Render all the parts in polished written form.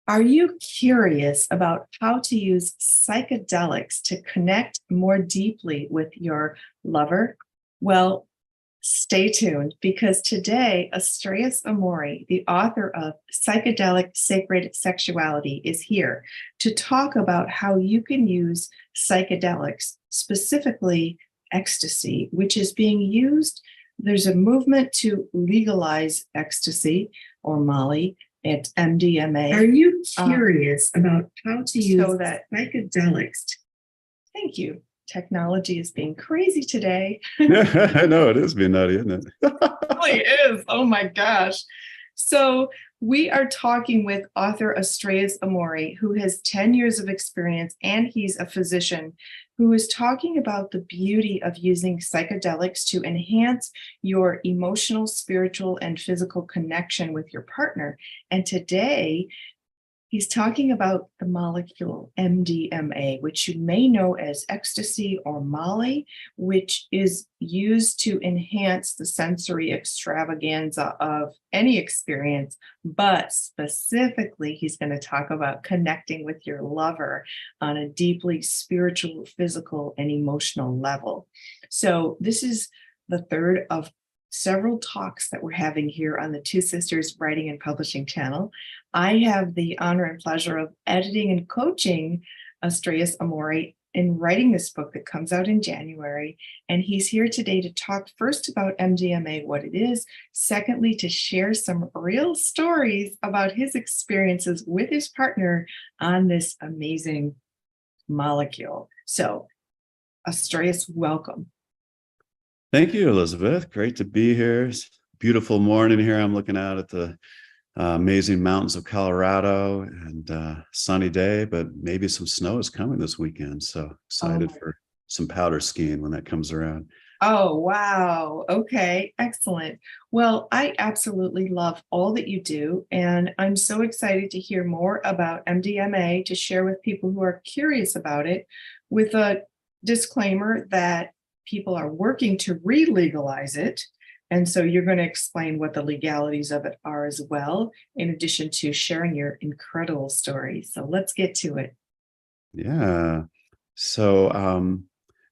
Are you curious about how to use psychedelics to connect more deeply with your lover? Well, stay tuned because today, Astraeus Amori, the author of Psychedelic Sacred Sexuality, is here to talk about how you can use psychedelics, specifically ecstasy, which is being used. There's a movement to legalize ecstasy or Molly at MDMA. Are you curious about how to use psychedelics? Thank you. Technology is being crazy today. Yeah, I know it is being nutty, isn't it? It really is. Oh my gosh. So we are talking with author Astraeus Amori, who has 10 years of experience, and he's a physician who is talking about the beauty of using psychedelics to enhance your emotional, spiritual, and physical connection with your partner. And today, he's talking about the molecule MDMA, which you may know as ecstasy or Molly, which is used to enhance the sensory extravaganza of any experience. But specifically, he's going to talk about connecting with your lover on a deeply spiritual, physical, and emotional level. So this is the third of several talks that we're having here on the Two Sisters Writing and Publishing channel. I have the honor and pleasure of editing and coaching Astraeus Amori in writing this book that comes out in January. And he's here today to talk first about MDMA, what it is. Secondly, to share some real stories about his experiences with his partner on this amazing molecule. So, Astraeus, welcome. Thank you, Elizabeth. Great to be here. It's a beautiful morning here. I'm looking out at the amazing mountains of Colorado and sunny day, but maybe some snow is coming this weekend. So excited for some powder skiing when that comes around. Oh, wow. Okay, excellent. Well, I absolutely love all that you do, and I'm so excited to hear more about MDMA to share with people who are curious about it, with a disclaimer that people are working to re-legalize it. And so you're going to explain what the legalities of it are as well, in addition to sharing your incredible story. So let's get to it. Yeah. So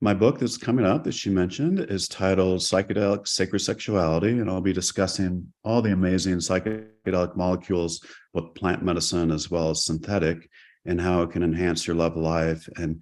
my book that's coming out that you mentioned is titled Psychedelic Sacred Sexuality, and I'll be discussing all the amazing psychedelic molecules, both plant medicine as well as synthetic, and how it can enhance your love life and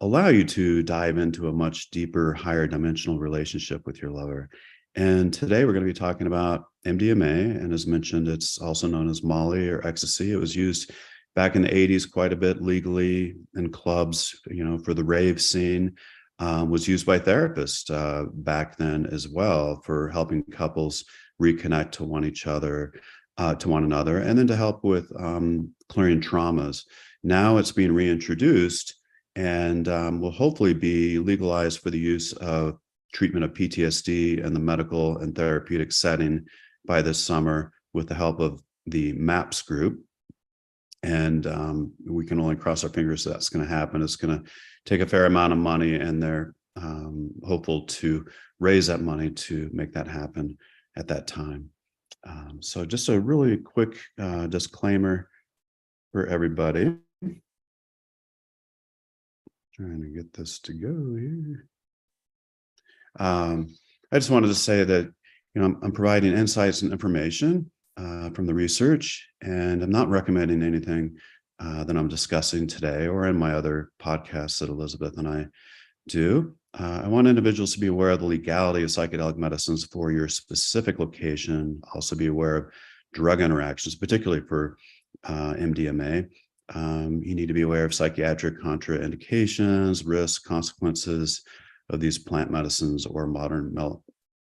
allow you to dive into a much deeper, higher dimensional relationship with your lover. And today we're going to be talking about MDMA, and as mentioned, it's also known as Molly or ecstasy. It was used back in the 80s quite a bit legally in clubs, for the rave scene. Was used by therapists back then as well for helping couples reconnect to one another, and then to help with clearing traumas. Now it's being reintroduced and will hopefully be legalized for the use of treatment of PTSD in the medical and therapeutic setting by this summer with the help of the MAPS group. And we can only cross our fingers that's going to happen. It's going to take a fair amount of money, and they're hopeful to raise that money to make that happen at that time. So just a really quick disclaimer for everybody. Trying to get this to go here. I just wanted to say that I'm providing insights and information from the research, and I'm not recommending anything that I'm discussing today or in my other podcasts that Elizabeth and I do. I want individuals to be aware of the legality of psychedelic medicines for your specific location. Also be aware of drug interactions, particularly for MDMA. You need to be aware of psychiatric contraindications, risks, consequences of these plant medicines or modern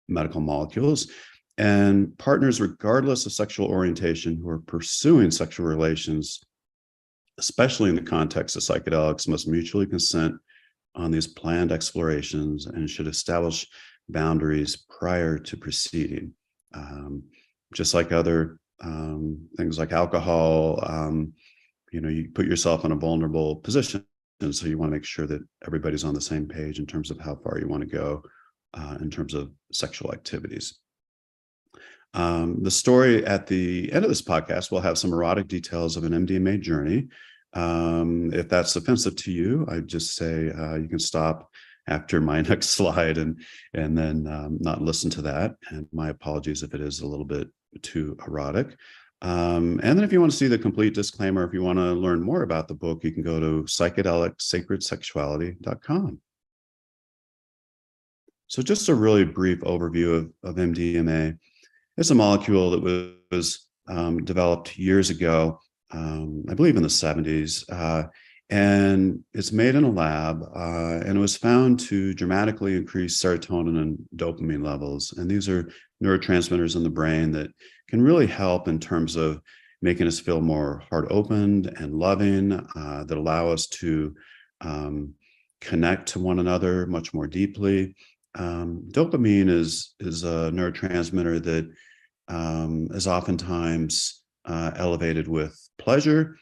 medical molecules. And partners, regardless of sexual orientation, who are pursuing sexual relations, especially in the context of psychedelics, must mutually consent on these planned explorations and should establish boundaries prior to proceeding. Just like other things like alcohol, you put yourself in a vulnerable position. And so you want to make sure that everybody's on the same page in terms of how far you want to go in terms of sexual activities. The story at the end of this podcast will have some erotic details of an MDMA journey. If that's offensive to you, I just say you can stop after my next slide and then not listen to that. And my apologies if it is a little bit too erotic. And then if you want to see the complete disclaimer, if you want to learn more about the book, you can go to psychedelic sacred sexuality.com. So just a really brief overview of MDMA. It's a molecule that was developed years ago, I believe in the 70s, and it's made in a lab, and it was found to dramatically increase serotonin and dopamine levels. And these are neurotransmitters in the brain that can really help in terms of making us feel more heart-opened and loving, that allow us to connect to one another much more deeply. Dopamine is a neurotransmitter that is oftentimes elevated with pleasure.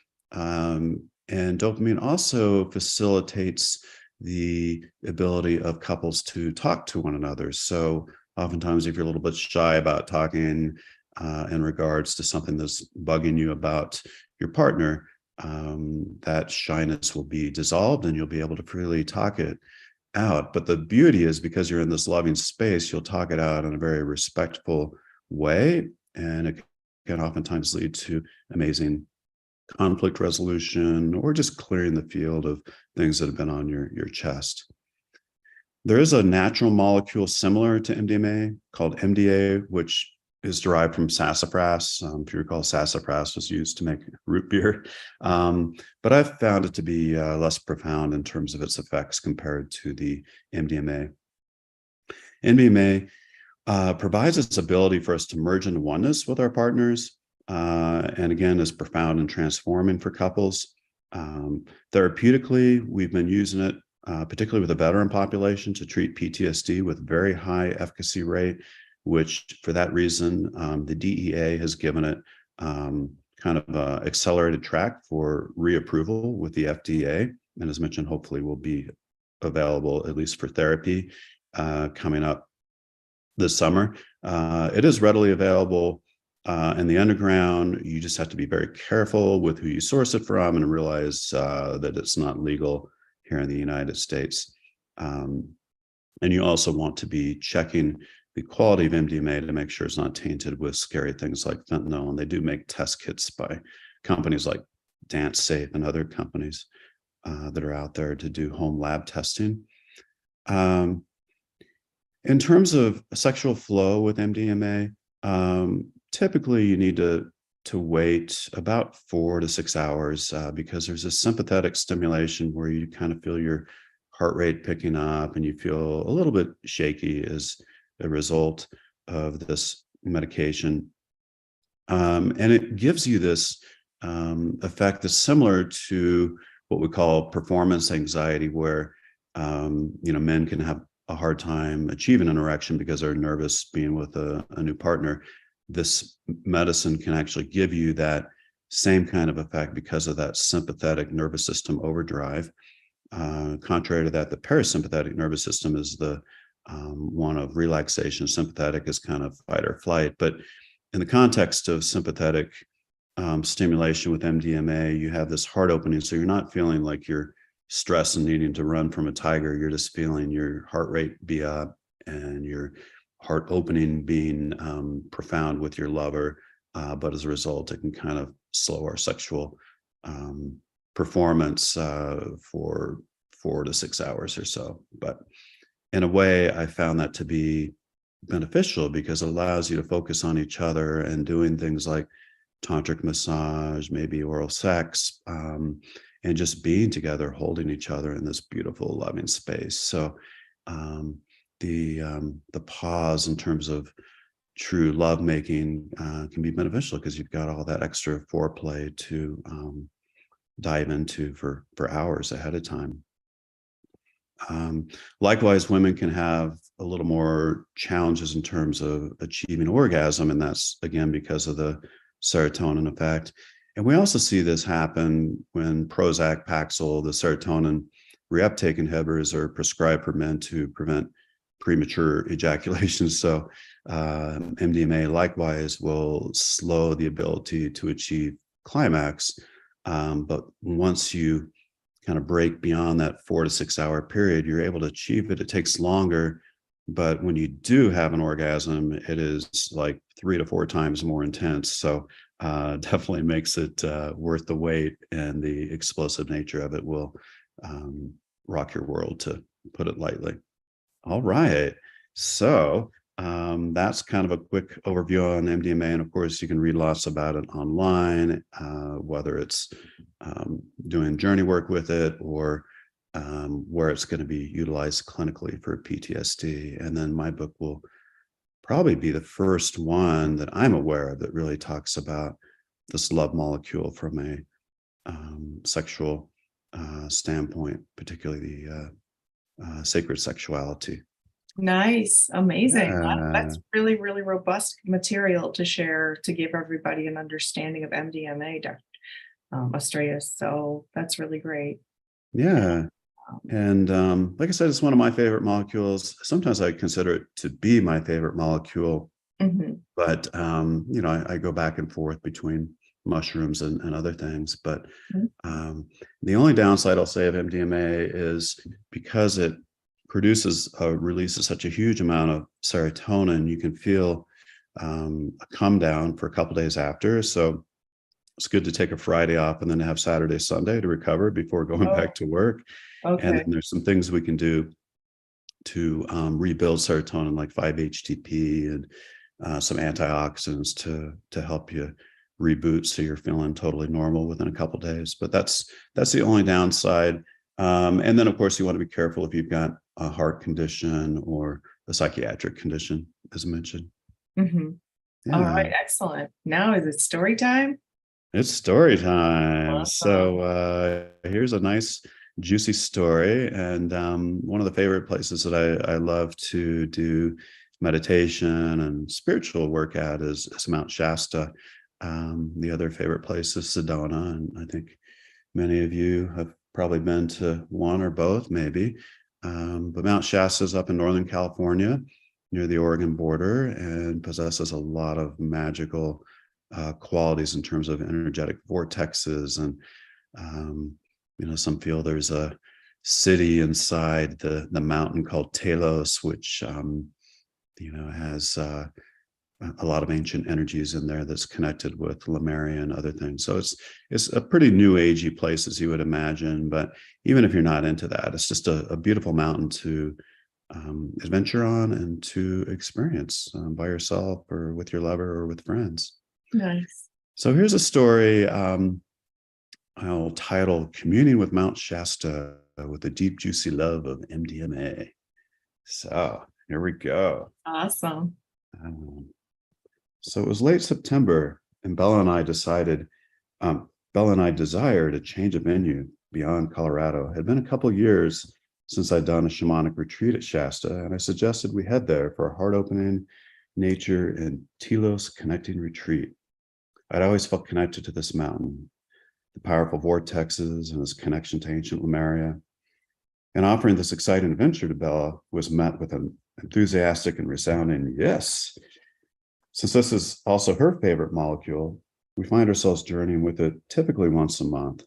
And dopamine also facilitates the ability of couples to talk to one another. So oftentimes, if you're a little bit shy about talking in regards to something that's bugging you about your partner, that shyness will be dissolved and you'll be able to freely talk it out. But the beauty is, because you're in this loving space, you'll talk it out in a very respectful way, and it can oftentimes lead to amazing conflict resolution or just clearing the field of things that have been on your chest. There is a natural molecule similar to MDMA called MDA, which is derived from sassafras. If you recall, sassafras was used to make root beer. But I've found it to be less profound in terms of its effects compared to the MDMA. MDMA provides its ability for us to merge into oneness with our partners, and again, is profound and transforming for couples. Therapeutically, we've been using it, particularly with the veteran population, to treat PTSD with very high efficacy rate, which for that reason, the DEA has given it kind of an accelerated track for reapproval with the FDA. And as mentioned, hopefully will be available at least for therapy coming up this summer. It is readily available in the underground. You just have to be very careful with who you source it from and realize that it's not legal here in the United States. And you also want to be checking the quality of MDMA to make sure it's not tainted with scary things like fentanyl. And they do make test kits by companies like Dance Safe and other companies that are out there to do home lab testing. In terms of sexual flow with MDMA, typically you need to wait about 4 to 6 hours because there's a sympathetic stimulation where you kind of feel your heart rate picking up and you feel a little bit shaky as a result of this medication. And it gives you this effect that's similar to what we call performance anxiety, where men can have a hard time achieving an erection because they're nervous being with a new partner. This medicine can actually give you that same kind of effect because of that sympathetic nervous system overdrive. Contrary to that, the parasympathetic nervous system is the one of relaxation. Sympathetic is kind of fight or flight. But in the context of sympathetic stimulation with MDMA, you have this heart opening. So you're not feeling like you're stressed and needing to run from a tiger. You're just feeling your heart rate be up and your heart opening being profound with your lover. But as a result, it can kind of slow our sexual performance for 4 to 6 hours or so. But in a way, I found that to be beneficial because it allows you to focus on each other and doing things like tantric massage, maybe oral sex, and just being together, holding each other in this beautiful, loving space. So the pause in terms of true lovemaking can be beneficial because you've got all that extra foreplay to dive into for hours ahead of time. Likewise, women can have a little more challenges in terms of achieving orgasm, and that's again because of the serotonin effect. And we also see this happen when Prozac, Paxil, the serotonin reuptake inhibitors are prescribed for men to prevent premature ejaculation. So MDMA likewise will slow the ability to achieve climax. But once you kind of break beyond that 4 to 6 hour period, you're able to achieve it. It takes longer, but when you do have an orgasm, it is like 3 to 4 times more intense. So definitely makes it worth the wait, and the explosive nature of it will rock your world, to put it lightly. All right. So that's kind of a quick overview on MDMA. And of course, you can read lots about it online, whether it's doing journey work with it, or where it's going to be utilized clinically for PTSD. And then my book will probably be the first one that I'm aware of that really talks about this love molecule from a sexual standpoint, particularly the sacred sexuality. Nice. Amazing. Yeah. That's really, really robust material to share, to give everybody an understanding of MDMA, Dr. Astraeus. So that's really great. Yeah. Um, And like I said, it's one of my favorite molecules. Sometimes I consider it to be my favorite molecule, mhm. but I go back and forth between mushrooms and other things. But Mhm. the only downside I'll say of MDMA is because it releases such a huge amount of serotonin, you can feel a come down for a couple days after. So it's good to take a Friday off and then have Saturday, Sunday to recover before going Oh, back to work. And okay. then there's some things we can do to rebuild serotonin, like 5-HTP and some antioxidants to help you reboot, so you're feeling totally normal within a couple days. But that's the only downside. And then, of course, you want to be careful if you've got a heart condition or a psychiatric condition, as mentioned. Mhm. All Yeah, right. Excellent. Now is it story time? it's story time. Awesome. So here's a nice, juicy story. And one of the favorite places that I love to do meditation and spiritual work at is Mount Shasta. The other favorite place is Sedona. And I think many of you have probably been to one or both, maybe. But Mount Shasta is up in Northern California near the Oregon border, and possesses a lot of magical qualities in terms of energetic vortexes. And some feel there's a city inside the mountain called Talos, which has a lot of ancient energies in there that's connected with Lemuria and other things. So it's a pretty new agey place, as you would imagine. But even if you're not into that, it's just a beautiful mountain to adventure on and to experience by yourself or with your lover or with friends. Nice. So here's a story I'll title "Communing with Mount Shasta with the Deep, Juicy Love of MDMA." So here we go. Awesome. Um, So it was late September, and Bella and I desired a change of venue beyond Colorado. It had been a couple of years since I'd done a shamanic retreat at Shasta, and I suggested we head there for a heart-opening nature and telos connecting retreat. I'd always felt connected to this mountain, the powerful vortexes and its connection to ancient Lemuria. And offering this exciting adventure to Bella was met with an enthusiastic and resounding yes. Since this is also her favorite molecule, we find ourselves journeying with it typically once a month.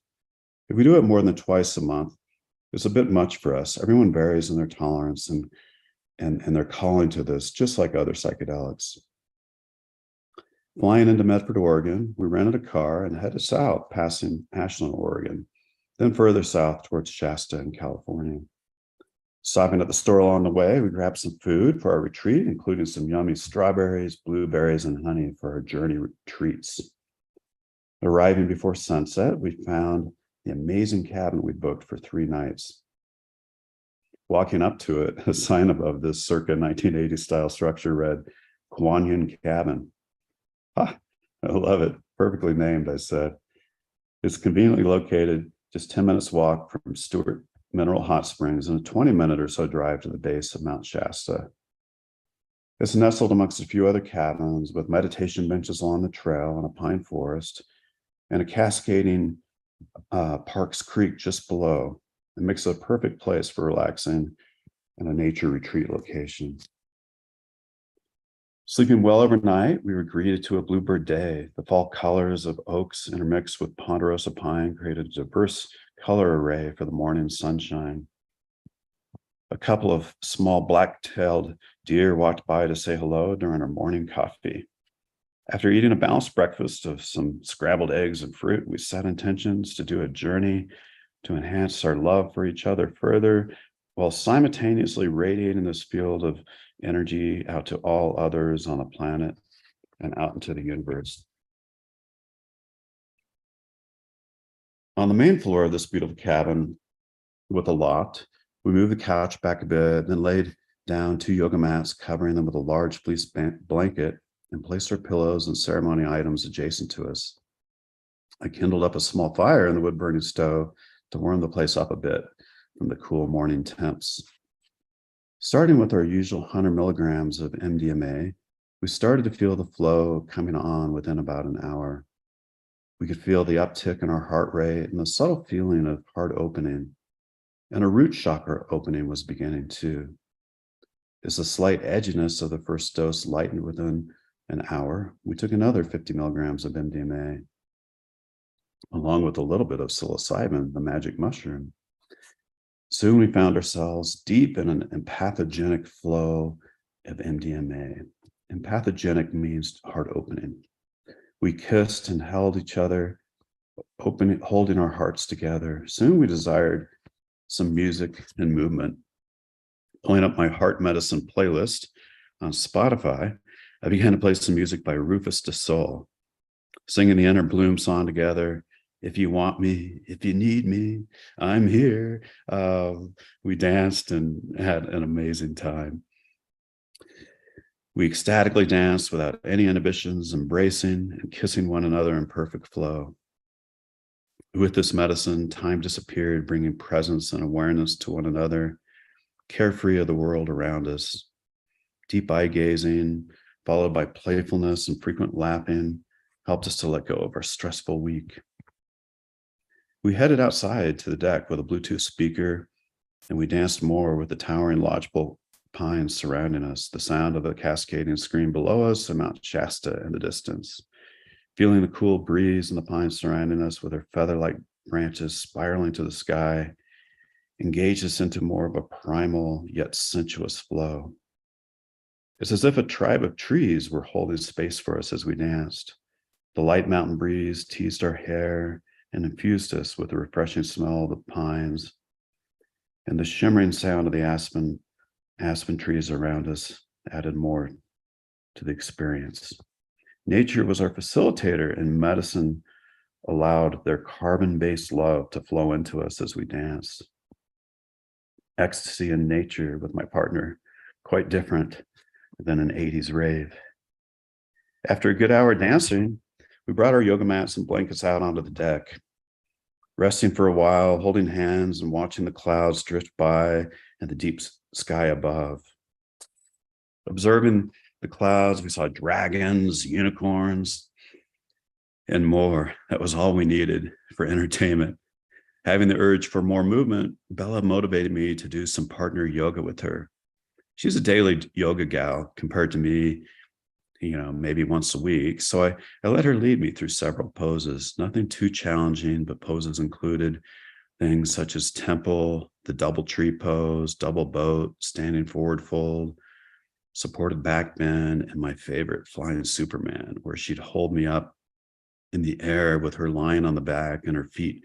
If we do it more than twice a month, it's a bit much for us. Everyone varies in their tolerance and their calling to this, just like other psychedelics. Flying into Medford, Oregon, we rented a car and headed south, passing Ashland, Oregon, then further south towards Shasta in California. Stopping at the store along the way, we grabbed some food for our retreat, including some yummy strawberries, blueberries, and honey for our journey treats. Arriving before sunset, we found the amazing cabin we booked for 3 nights. Walking up to it, a sign above this circa 1980 style structure read, "Kuan Yin Cabin." Ah, I love it. Perfectly named, I said. It's conveniently located just 10 minutes walk from Stewart Mineral Hot Springs and a 20-minute or so drive to the base of Mount Shasta. It's nestled amongst a few other cabins with meditation benches along the trail and a pine forest and a cascading Parks Creek just below. It makes it a perfect place for relaxing and a nature retreat location. Sleeping well overnight, we were greeted to a bluebird day. The fall colors of oaks intermixed with ponderosa pine created a diverse color array for the morning sunshine. A couple of small black-tailed deer walked by to say hello during our morning coffee. After eating a balanced breakfast of some scrambled eggs and fruit, we set intentions to do a journey to enhance our love for each other further, while simultaneously radiating this field of energy out to all others on the planet and out into the universe. On the main floor of this beautiful cabin with a loft, we moved the couch back a bit, then laid down 2 yoga mats, covering them with a large fleece blanket, and placed our pillows and ceremony items adjacent to us. I kindled up a small fire in the wood-burning stove to warm the place up a bit from the cool morning temps. Starting with our usual 100 milligrams of MDMA, we started to feel the flow coming on within about an hour. We could feel the uptick in our heart rate and the subtle feeling of heart opening, and a root chakra opening was beginning too. As the slight edginess of the first dose lightened within an hour, we took another 50 milligrams of MDMA, along with a little bit of psilocybin, the magic mushroom. Soon we found ourselves deep in an empathogenic flow of MDMA. Empathogenic means heart opening. We kissed and held each other, holding our hearts together. Soon we desired some music and movement. Pulling up my heart medicine playlist on Spotify, I began to play some music by Rufus Du Sol, singing the Inner Bloom song together. If you want me, if you need me, I'm here. We danced and had an amazing time. We ecstatically danced without any inhibitions, embracing and kissing one another in perfect flow. With this medicine, time disappeared, bringing presence and awareness to one another, carefree of the world around us. Deep eye gazing, followed by playfulness and frequent laughing, helped us to let go of our stressful week. We headed outside to the deck with a Bluetooth speaker, and we danced more with the towering lodgepole pines surrounding us, the sound of a cascading stream below us, and Mount Shasta in the distance. Feeling the cool breeze and the pines surrounding us with their feather-like branches spiraling to the sky, engaged us into more of a primal yet sensuous flow. It's as if a tribe of trees were holding space for us as we danced. The light mountain breeze teased our hair and infused us with the refreshing smell of the pines, and the shimmering sound of the aspen trees around us added more to the experience. Nature was our facilitator, and medicine allowed their carbon-based love to flow into us as we danced. Ecstasy in nature with my partner, quite different than an 80s rave. After a good hour dancing, we brought our yoga mats and blankets out onto the deck, resting for a while, holding hands and watching the clouds drift by and the deep sky above. Observing the clouds, we saw dragons, unicorns, and more. That was all we needed for entertainment. Having the urge for more movement, Bella motivated me to do some partner yoga with her. She's a daily yoga gal compared to me, maybe once a week. So I let her lead me through several poses, nothing too challenging, but poses included things such as temple, the double tree pose, double boat, standing forward fold, supported back bend, and my favorite, flying Superman, where she'd hold me up in the air with her lying on the back and her feet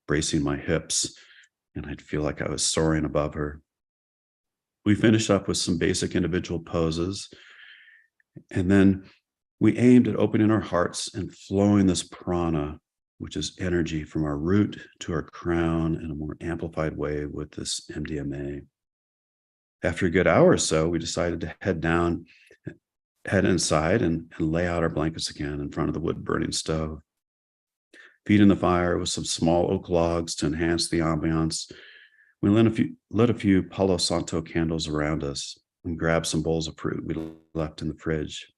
bracing my hips, and I'd feel like I was soaring above her. We finished up with some basic individual poses, and then we aimed at opening our hearts and flowing this prana, which is energy, from our root to our crown in a more amplified way with this MDMA. After a good hour or so, we decided to head inside and lay out our blankets again in front of the wood-burning stove. Feeding the fire with some small oak logs to enhance the ambiance, we lit a few Palo Santo candles around us and grabbed some bowls of fruit we left in the fridge.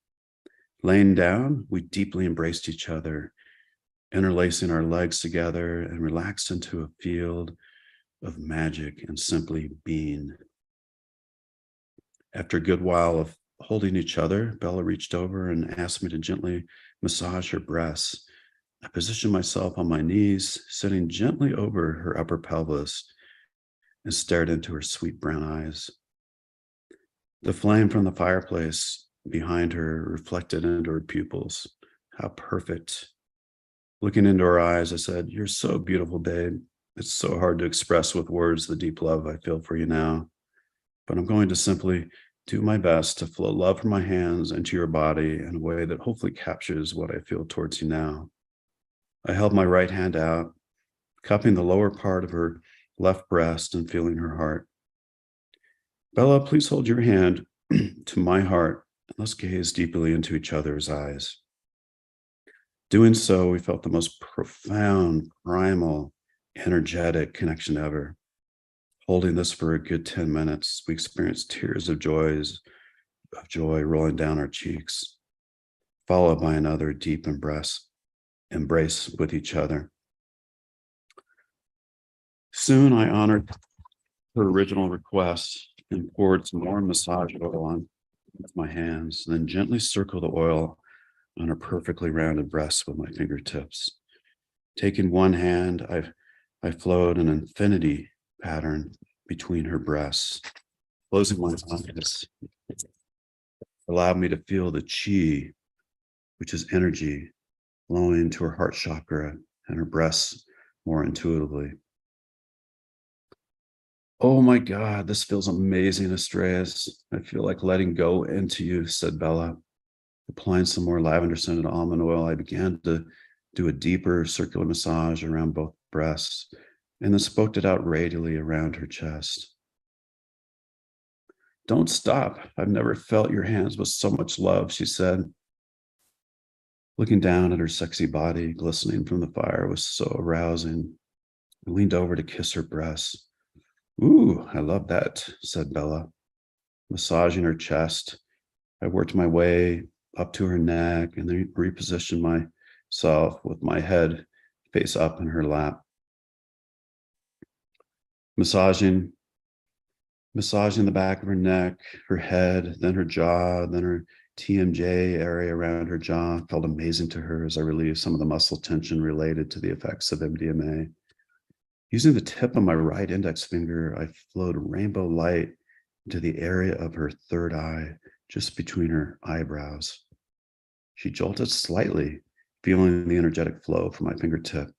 Laying down, we deeply embraced each other, interlacing our legs together, and relaxed into a field of magic and simply being. After a good while of holding each other, Bella reached over and asked me to gently massage her breasts. I positioned myself on my knees, sitting gently over her upper pelvis, and stared into her sweet brown eyes. The flame from the fireplace behind her reflected into her pupils. How perfect. Looking into her eyes, I said, "You're so beautiful, babe. It's so hard to express with words the deep love I feel for you now. But I'm going to simply do my best to flow love from my hands into your body in a way that hopefully captures what I feel towards you now." I held my right hand out, cupping the lower part of her left breast and feeling her heart. "Bella, please hold your hand to my heart and let's gaze deeply into each other's eyes." Doing so, we felt the most profound, primal, energetic connection ever. Holding this for a good 10 minutes, we experienced tears of joy rolling down our cheeks, followed by another deep embrace with each other. Soon I honored her original request and poured some more massage oil on with my hands, then gently circled the oil on her perfectly rounded breasts with my fingertips. Taking one hand, I flowed an infinity pattern between her breasts. Closing my eyes allowed me to feel the chi, which is energy, flowing to her heart chakra and her breasts more intuitively. "Oh my God, this feels amazing, Astraeus. I feel like letting go into you," said Bella. Applying some more lavender scented almond oil, I began to do a deeper circular massage around both breasts and then spoke it out radially around her chest. "Don't stop. I've never felt your hands with so much love," she said. Looking down at her sexy body glistening from the fire was so arousing. I leaned over to kiss her breasts. "Ooh, I love that," said Bella. Massaging her chest, I worked my way up to her neck and then repositioned myself with my head face up in her lap. Massaging the back of her neck, her head, then her jaw, then her TMJ area around her jaw felt amazing to her as I relieved some of the muscle tension related to the effects of MDMA. Using the tip of my right index finger, I flowed rainbow light into the area of her third eye, just between her eyebrows. She jolted slightly, feeling the energetic flow from my fingertip,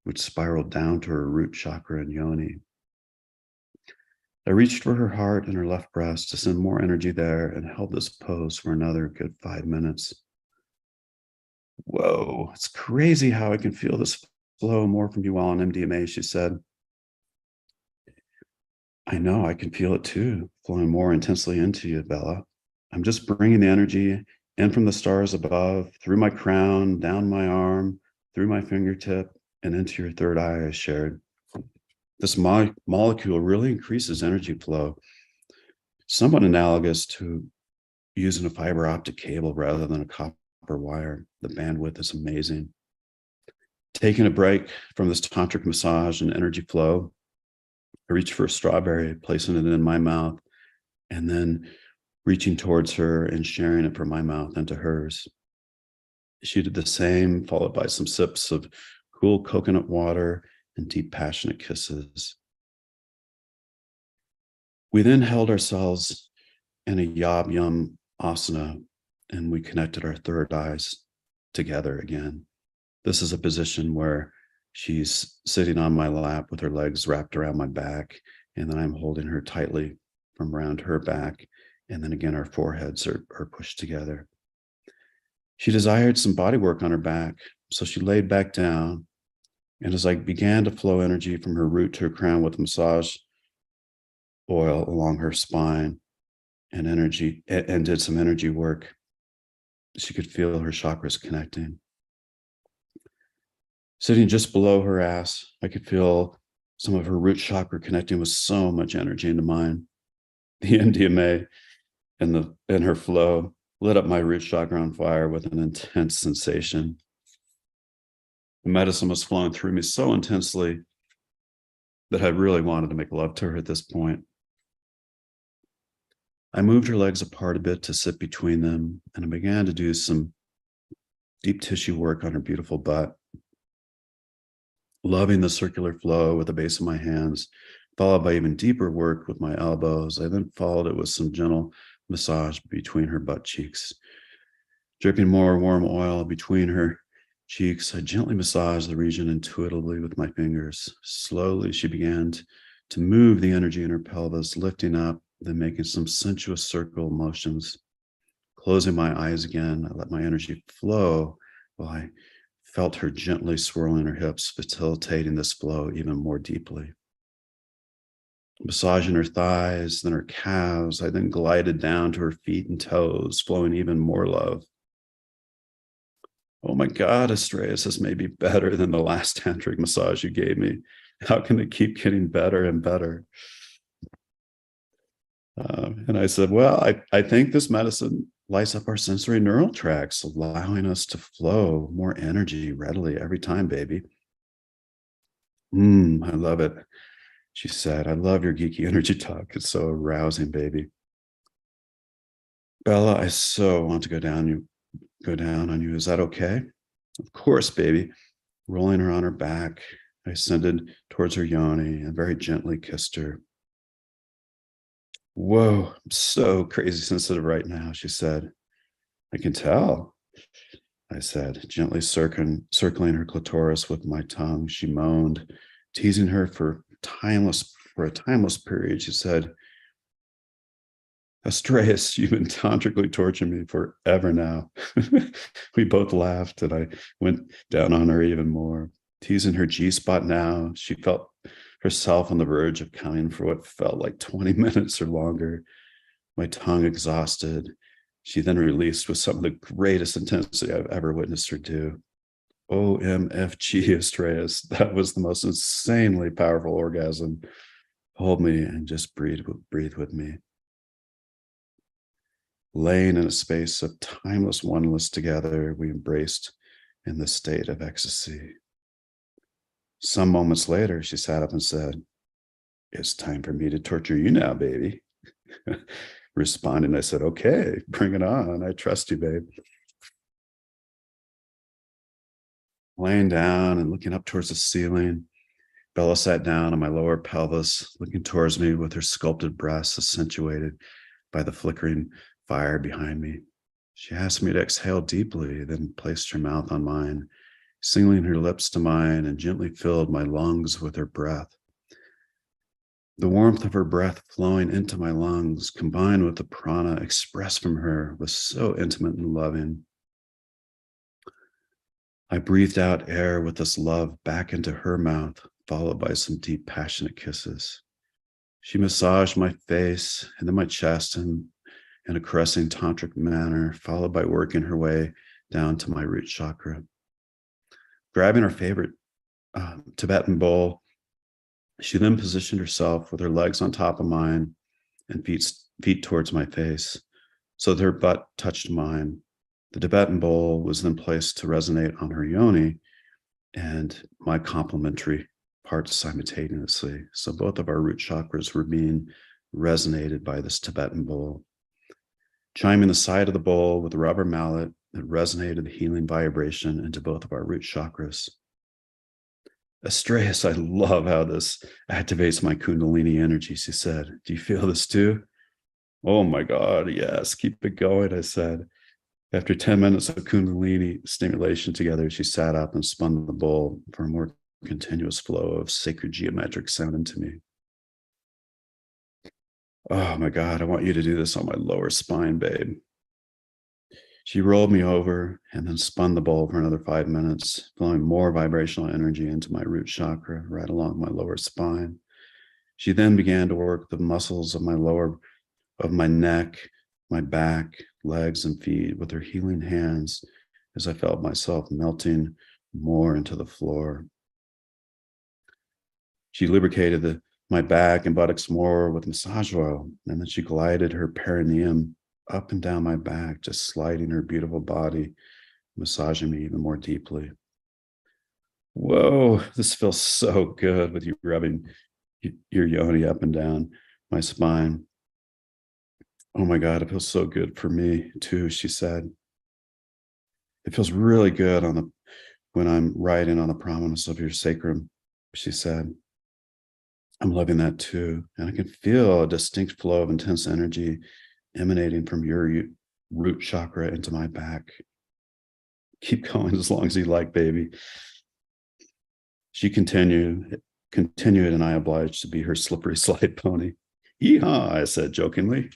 which spiraled down to her root chakra and yoni. I reached for her heart and her left breast to send more energy there and held this pose for another good 5 minutes. "Whoa, it's crazy how I can feel this flow more from you while on MDMA," she said. "I know, I can feel it too, flowing more intensely into you, Bella. I'm just bringing the energy in from the stars above, through my crown, down my arm, through my fingertip, and into your third eye," I shared. "This molecule really increases energy flow, somewhat analogous to using a fiber optic cable rather than a copper wire. The bandwidth is amazing." Taking a break from this tantric massage and energy flow, I reached for a strawberry, placing it in my mouth, and then reaching towards her and sharing it from my mouth into hers. She did the same, followed by some sips of cool coconut water and deep, passionate kisses. We then held ourselves in a Yab Yum asana, and we connected our third eyes together again. This is a position where she's sitting on my lap with her legs wrapped around my back, and then I'm holding her tightly from around her back. And then again, our foreheads are pushed together. She desired some body work on her back, so she laid back down. And as I began to flow energy from her root to her crown with massage oil along her spine and did some energy work, she could feel her chakras connecting. Sitting just below her ass, I could feel some of her root chakra connecting with so much energy into mine. The MDMA and her flow lit up my root chakra on fire with an intense sensation. The medicine was flowing through me so intensely that I really wanted to make love to her at this point. I moved her legs apart a bit to sit between them, and I began to do some deep tissue work on her beautiful butt, loving the circular flow with the base of my hands, followed by even deeper work with my elbows. I then followed it with some gentle massage between her butt cheeks. Dripping more warm oil between her cheeks, I gently massaged the region intuitively with my fingers. Slowly, she began to move the energy in her pelvis, lifting up, then making some sensuous circle motions. Closing my eyes again, I let my energy flow while I felt her gently swirling her hips, facilitating this flow even more deeply. Massaging her thighs, then her calves, I then glided down to her feet and toes, flowing even more love. Oh my God, Astraeus, this may be better than the last tantric massage you gave me. How can it keep getting better and better? And I said, well, I think this medicine lights up our sensory neural tracts, allowing us to flow more energy readily every time, baby. I love it. She said, I love your geeky energy talk. It's so arousing, baby. Bella, I so want to go down on you. Is that okay? Of course, baby. Rolling her on her back, I ascended towards her yoni and very gently kissed her. Whoa, I'm so crazy sensitive right now, she said. I can tell, I said, gently circling her clitoris with my tongue. She moaned, teasing her for a timeless period. She said, Astraeus, you've been tantrically torturing me forever now. We both laughed, and I went down on her even more, teasing her G-spot now. She felt herself on the verge of coming for what felt like 20 minutes or longer. My tongue exhausted. She then released with some of the greatest intensity I've ever witnessed her do. OMFG, Astraeus. That was the most insanely powerful orgasm. Hold me and just breathe with me. Laying in a space of timeless oneness together, we embraced in the state of ecstasy. Some moments later, she sat up and said, it's time for me to torture you now, baby. Responding, I said, okay, bring it on. I trust you, babe. Laying down and looking up towards the ceiling, Bella sat down on my lower pelvis, looking towards me with her sculpted breasts accentuated by the flickering fire behind me. She asked me to exhale deeply, then placed her mouth on mine, singling her lips to mine, and gently filled my lungs with her breath. The warmth of her breath flowing into my lungs, combined with the prana expressed from her, was so intimate and loving. I breathed out air with this love back into her mouth, followed by some deep, passionate kisses. She massaged my face and then my chest in a caressing tantric manner, followed by working her way down to my root chakra. Grabbing her favorite Tibetan bowl, she then positioned herself with her legs on top of mine and feet towards my face, so that her butt touched mine. The Tibetan bowl was then placed to resonate on her yoni and my complementary parts simultaneously. So both of our root chakras were being resonated by this Tibetan bowl. Chiming the side of the bowl with a rubber mallet, it resonated the healing vibration into both of our root chakras. Astraeus, I love how this activates my Kundalini energy, she said. Do you feel this too? Oh my God, yes, keep it going, I said. After 10 minutes of Kundalini stimulation together, she sat up and spun the bowl for a more continuous flow of sacred geometric sound into me. Oh my God, I want you to do this on my lower spine, babe. She rolled me over and then spun the bowl for another 5 minutes, flowing more vibrational energy into my root chakra right along my lower spine. She then began to work the muscles of my neck, my back, legs, and feet with her healing hands as I felt myself melting more into the floor. She lubricated my back and buttocks more with massage oil, and then she glided her perineum up and down my back, just sliding her beautiful body, massaging me even more deeply. Whoa, this feels so good with you rubbing your yoni up and down my spine. Oh my God, it feels so good for me too, she said. It feels really good when I'm riding on the prominence of your sacrum, she said. I'm loving that too. And I can feel a distinct flow of intense energy emanating from your root chakra into my back. Keep going as long as you like, baby. She continued, and I obliged to be her slippery slide pony. Yeehaw, I said jokingly.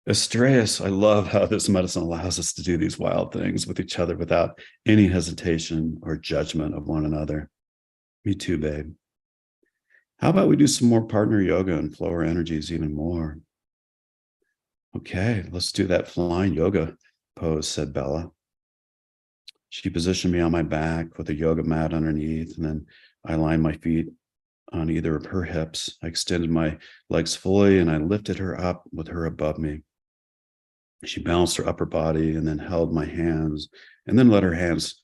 Astraeus, I love how this medicine allows us to do these wild things with each other without any hesitation or judgment of one another. Me too, babe. How about we do some more partner yoga and flow our energies even more? Okay, let's do that flying yoga pose, said Bella. She positioned me on my back with a yoga mat underneath, and then I lined my feet on either of her hips. I extended my legs fully and I lifted her up with her above me. She balanced her upper body and then held my hands and then let her hands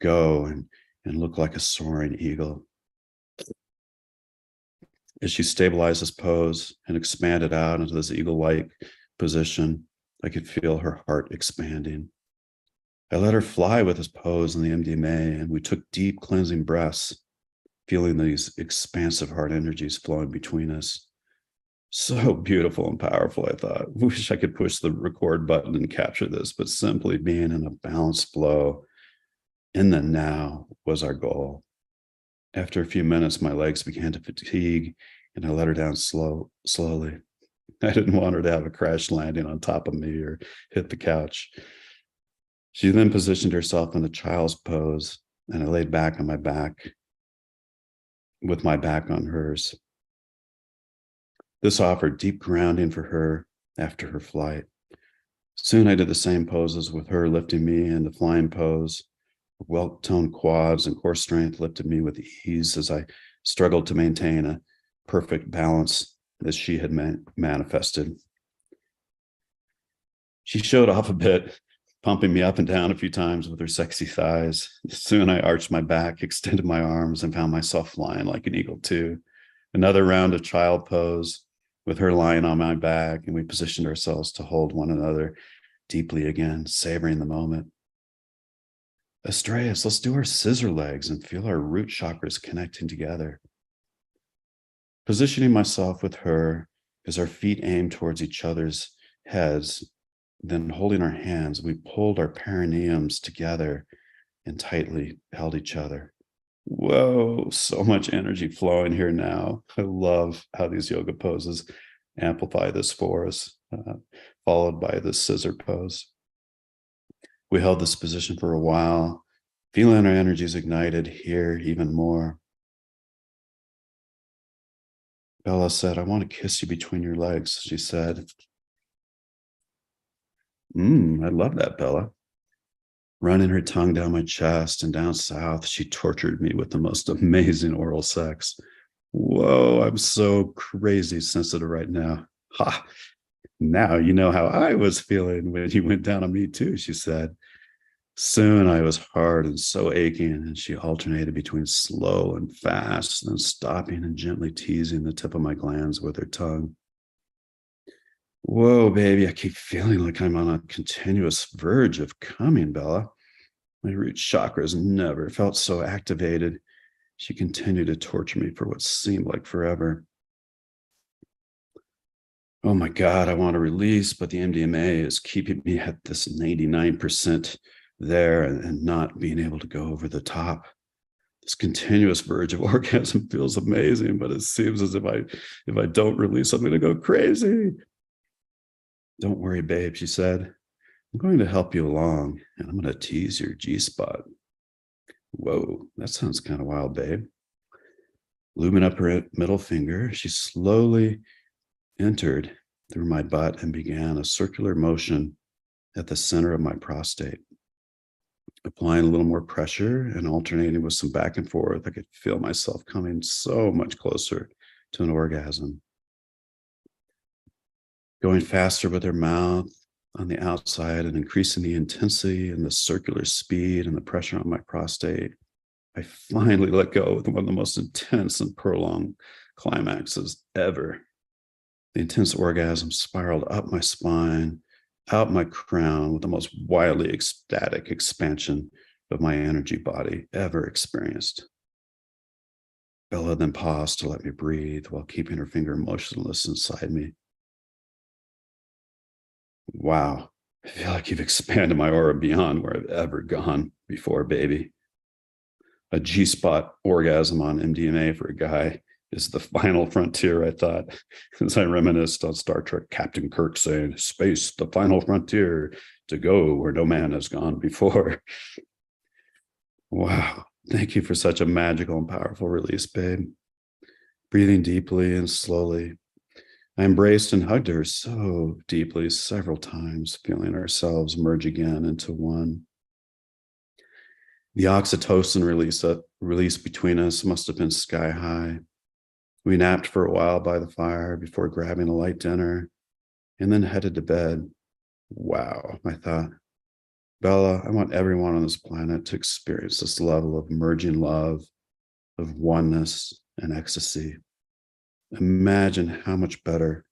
go and look like a soaring eagle. As she stabilized this pose and expanded out into this eagle-like position, I could feel her heart expanding. I let her fly with this pose in the MDMA, and we took deep cleansing breaths, feeling these expansive heart energies flowing between us. So beautiful and powerful, I thought. Wish I could push the record button and capture this, but simply being in a balanced flow in the now was our goal. After a few minutes, my legs began to fatigue, and I let her down slowly. I didn't want her to have a crash landing on top of me or hit the couch. She then positioned herself in the child's pose, and I laid back on my back with my back on hers. This offered deep grounding for her after her flight. Soon I did the same poses with her lifting me in the flying pose. Well-toned quads and core strength lifted me with ease as I struggled to maintain a perfect balance as she had manifested. She showed off a bit, pumping me up and down a few times with her sexy thighs. Soon I arched my back, extended my arms, and found myself flying like an eagle too. Another round of child pose with her lying on my back, and we positioned ourselves to hold one another deeply again, savoring the moment. Astraeus, let's do our scissor legs and feel our root chakras connecting together. Positioning myself with her as our feet aimed towards each other's heads, then holding our hands, we pulled our perineums together and tightly held each other. Whoa, so much energy flowing here now. I love how these yoga poses amplify this for us, followed by this scissor pose. We held this position for a while, feeling our energies ignited here even more. Bella said, I want to kiss you between your legs, she said. I love that, Bella. Running her tongue down my chest and down south, she tortured me with the most amazing oral sex. Whoa, I'm so crazy sensitive right now. Ha! Now you know how I was feeling when you went down on me too, she said. Soon I was hard and so aching, and she alternated between slow and fast, then stopping and gently teasing the tip of my glands with her tongue. Whoa, baby, I keep feeling like I'm on a continuous verge of coming, Bella. My root chakras never felt so activated. She continued to torture me for what seemed like forever. Oh my God, I want to release, but the MDMA is keeping me at this 99% there and not being able to go over the top. This continuous verge of orgasm feels amazing, but it seems as if I don't release, I'm going to go crazy. Don't worry, babe, she said. I'm going to help you along, and I'm going to tease your G-spot. Whoa, that sounds kind of wild, babe. Lubing up her middle finger, she slowly entered through my butt and began a circular motion at the center of my prostate. Applying a little more pressure and alternating with some back and forth, I could feel myself coming so much closer to an orgasm. Going faster with her mouth on the outside and increasing the intensity and the circular speed and the pressure on my prostate, I finally let go with one of the most intense and prolonged climaxes ever. The intense orgasm spiraled up my spine, out my crown with the most wildly ecstatic expansion of my energy body ever experienced. Bella then paused to let me breathe while keeping her finger motionless inside me. Wow, I feel like you've expanded my aura beyond where I've ever gone before, baby. A G-spot orgasm on MDMA for a guy is the final frontier, I thought, as I reminisced on Star Trek Captain Kirk saying, "Space, the final frontier, to go where no man has gone before." Wow, thank you for such a magical and powerful release, babe. Breathing deeply and slowly, I embraced and hugged her so deeply several times, feeling ourselves merge again into one. The oxytocin release between us must have been sky high. We napped for a while by the fire before grabbing a light dinner and then headed to bed. Wow, I thought, Bella, I want everyone on this planet to experience this level of merging love, of oneness and ecstasy. Imagine how much better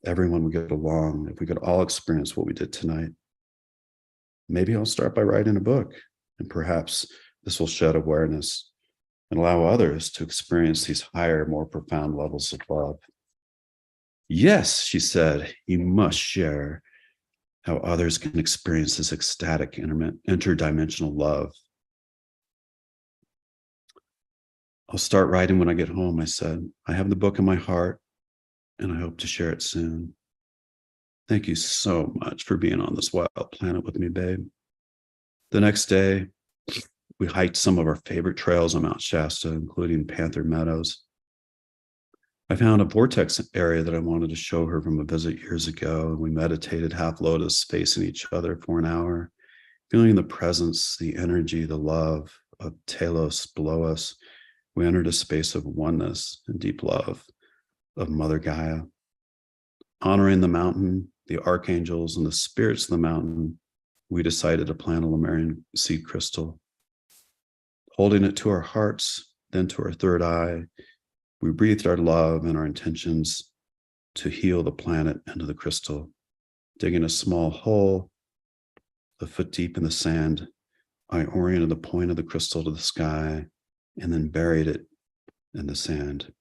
everyone would get along if we could all experience what we did tonight. Maybe I'll start by writing a book, and perhaps this will shed awareness and allow others to experience these higher, more profound levels of love. Yes, she said, you must share how others can experience this ecstatic interdimensional love. I'll start writing when I get home, I said. I have the book in my heart, and I hope to share it soon. Thank you so much for being on this wild planet with me, babe. The next day, we hiked some of our favorite trails on Mount Shasta, including Panther Meadows. I found a vortex area that I wanted to show her from a visit years ago, and we meditated half lotus facing each other for an hour, feeling the presence, the energy, the love of Telos below us. We entered a space of oneness and deep love of Mother Gaia. Honoring the mountain, the archangels, and the spirits of the mountain, we decided to plant a Lemurian seed crystal. Holding it to our hearts, then to our third eye, we breathed our love and our intentions to heal the planet into the crystal. Digging a small hole, a foot deep in the sand, I oriented the point of the crystal to the sky and then buried it in the sand.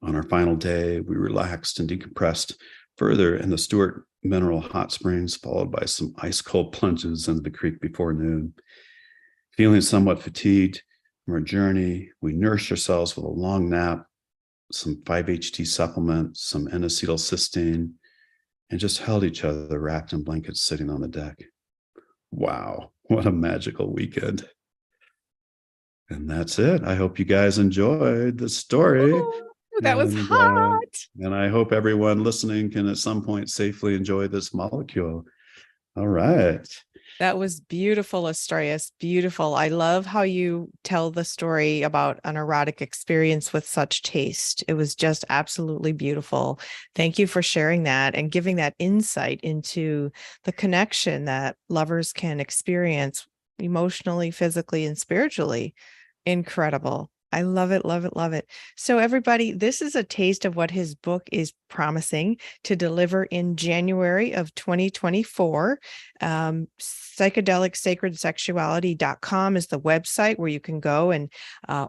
On our final day, we relaxed and decompressed further in the Stewart Mineral Hot Springs, followed by some ice cold plunges into the creek before noon. Feeling somewhat fatigued from our journey, we nourished ourselves with a long nap, some 5-HT supplement, some N-acetylcysteine, and just held each other wrapped in blankets sitting on the deck. Wow, what a magical weekend. And that's it. I hope you guys enjoyed the story. Ooh, that was hot. And I hope everyone listening can at some point safely enjoy this molecule. All right. That was beautiful, Astraeus. Beautiful. I love how you tell the story about an erotic experience with such taste. It was just absolutely beautiful. Thank you for sharing that and giving that insight into the connection that lovers can experience emotionally, physically, and spiritually. Incredible. I love it, love it, love it. So everybody, this is a taste of what his book is promising to deliver in January of 2024. Psychedelic Sacred Sexuality.com is the website where you can go and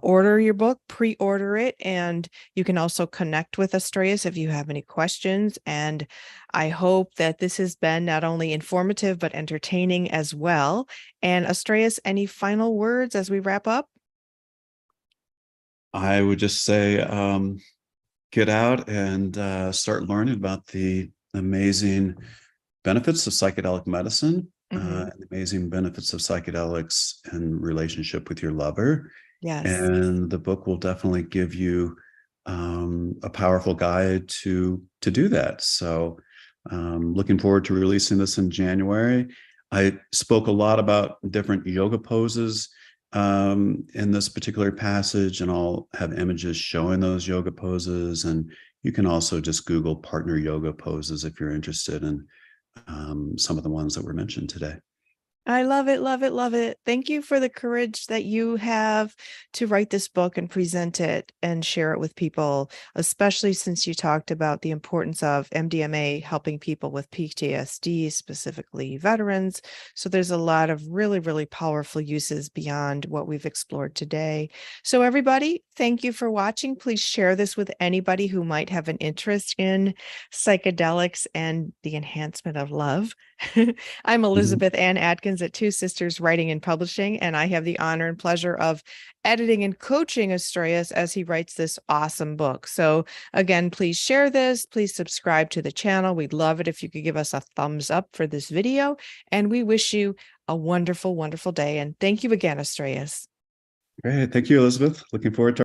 order your book, pre-order it, and you can also connect with Astraeus if you have any questions. And I hope that this has been not only informative, but entertaining as well. And Astraeus, any final words as we wrap up? I would just say get out and start learning about the amazing benefits of psychedelic medicine, and the amazing benefits of psychedelics in relationship with your lover. Yes. And the book will definitely give you a powerful guide to do that. So looking forward to releasing this in January. I spoke a lot about different yoga poses in this particular passage, and I'll have images showing those yoga poses. And you can also just Google partner yoga poses if you're interested in some of the ones that were mentioned today. I love it, love it, love it. Thank you for the courage that you have to write this book and present it and share it with people, especially since you talked about the importance of MDMA helping people with PTSD, specifically veterans. So there's a lot of really, really powerful uses beyond what we've explored today. So everybody, thank you for watching. Please share this with anybody who might have an interest in psychedelics and the enhancement of love. I'm Mhm. Elizabeth Ann Atkins at Two Sisters Writing and Publishing, and I have the honor and pleasure of editing and coaching Astraeus as he writes this awesome book. So again, please share this. Please subscribe to the channel. We'd love it if you could give us a thumbs up for this video. And we wish you a wonderful, wonderful day. And thank you again, Astraeus. Great. Thank you, Elizabeth. Looking forward to